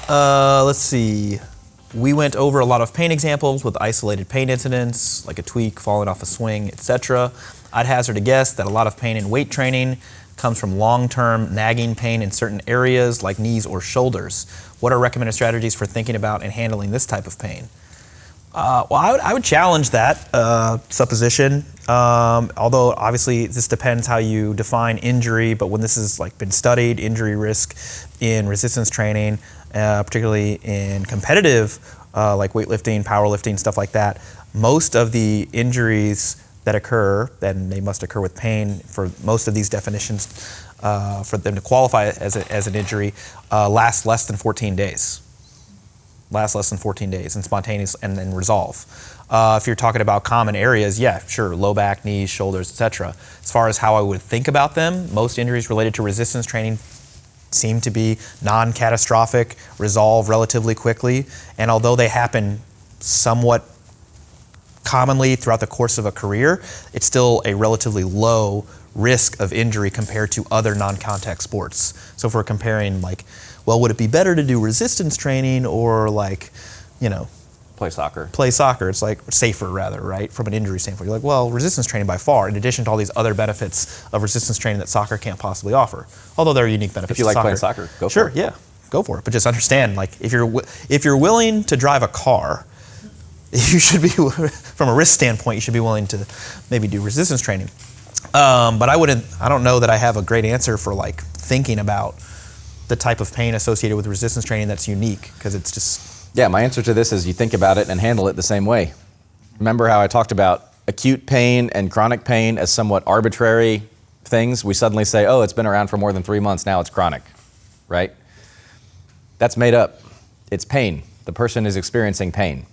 Let's see. We went over a lot of pain examples with isolated pain incidents, like a tweak, falling off a swing, etc. I'd hazard a guess that a lot of pain in weight training comes from long-term nagging pain in certain areas like knees or shoulders. What are recommended strategies for thinking about and handling this type of pain? Well, I would challenge that supposition. Although obviously this depends how you define injury, but when this has been studied, injury risk in resistance training, particularly in competitive like weightlifting, powerlifting, stuff like that, most of the injuries that occur, and they must occur with pain for most of these definitions, for them to qualify as an injury, last less than 14 days. Last less than 14 days and spontaneous and then resolve. If you're talking about common areas, yeah, sure, low back, knees, shoulders, etc. As far as how I would think about them, most injuries related to resistance training seem to be non-catastrophic, resolve relatively quickly, and although they happen somewhat commonly throughout the course of a career, it's still a relatively low risk of injury compared to other non-contact sports. So if we're comparing well, would it be better to do resistance training or play soccer? Play soccer, it's safer rather, right? From an injury standpoint. You're well, resistance training by far, in addition to all these other benefits of resistance training that soccer can't possibly offer. Although there are unique benefits to soccer. If you like playing soccer, go for it. Sure, yeah, go for it. But just understand, if you're willing to drive a car, you should be, from a risk standpoint, you should be willing to maybe do resistance training. But I don't know that I have a great answer for thinking about the type of pain associated with resistance training that's unique, because it's just... Yeah, my answer to this is you think about it and handle it the same way. Remember how I talked about acute pain and chronic pain as somewhat arbitrary things? We suddenly say, oh, it's been around for more than 3 months, now it's chronic, right? That's made up. It's pain. The person is experiencing pain.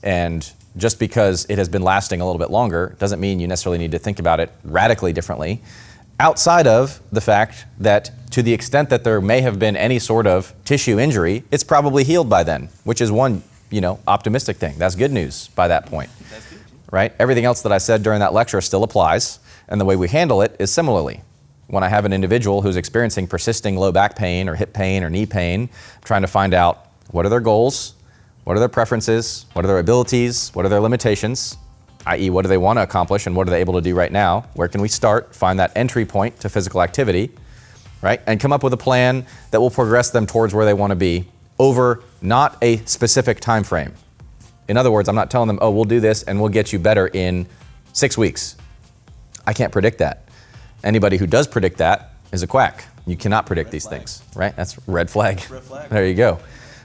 And just because it has been lasting a little bit longer doesn't mean you necessarily need to think about it radically differently, outside of the fact that to the extent that there may have been any sort of tissue injury, it's probably healed by then, which is one, optimistic thing. That's good news by that point, right? Everything else that I said during that lecture still applies, and the way we handle it is similarly. When I have an individual who's experiencing persisting low back pain or hip pain or knee pain, I'm trying to find out what are their goals, what are their preferences, what are their abilities, what are their limitations, i.e. what do they want to accomplish and what are they able to do right now? Where can we start? Find that entry point to physical activity, right? And come up with a plan that will progress them towards where they want to be over not a specific time frame. In other words, I'm not telling them, oh, we'll do this and we'll get you better in 6 weeks. I can't predict that. Anybody who does predict that is a quack. You cannot predict these things, right? That's red flag. Red flag. There you go.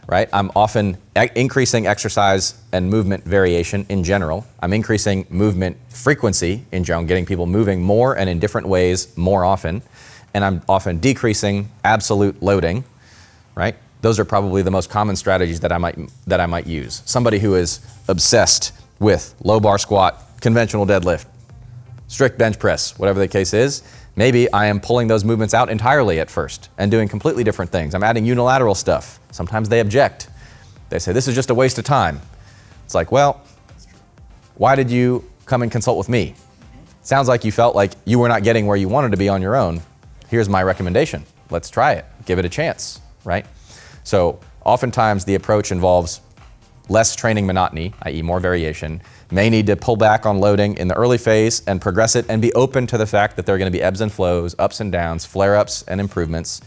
Right? I'm often increasing exercise and movement variation in general. I'm increasing movement frequency in general, getting people moving more and in different ways more often. And I'm often decreasing absolute loading, right? Those are probably the most common strategies that I might use. Somebody who is obsessed with low bar squat, conventional deadlift, strict bench press, whatever the case is, maybe I am pulling those movements out entirely at first and doing completely different things. I'm adding unilateral stuff. Sometimes they object. They say, this is just a waste of time. It's well, why did you come and consult with me? Sounds like you felt like you were not getting where you wanted to be on your own. Here's my recommendation. Let's try it. Give it a chance, right? So oftentimes the approach involves less training monotony, i.e. more variation, may need to pull back on loading in the early phase and progress it and be open to the fact that there are going to be ebbs and flows, ups and downs, flare-ups and improvements.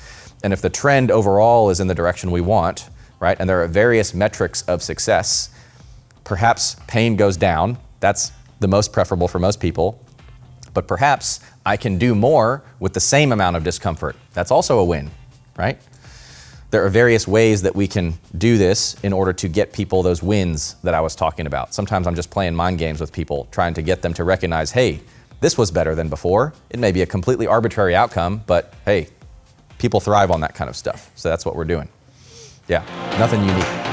And if the trend overall is in the direction we want, right, and there are various metrics of success, perhaps pain goes down. That's the most preferable for most people. But perhaps I can do more with the same amount of discomfort. That's also a win, right? There are various ways that we can do this in order to get people those wins that I was talking about. Sometimes I'm just playing mind games with people, trying to get them to recognize, hey, this was better than before. It may be a completely arbitrary outcome, but hey, people thrive on that kind of stuff. So that's what we're doing. Yeah, nothing unique.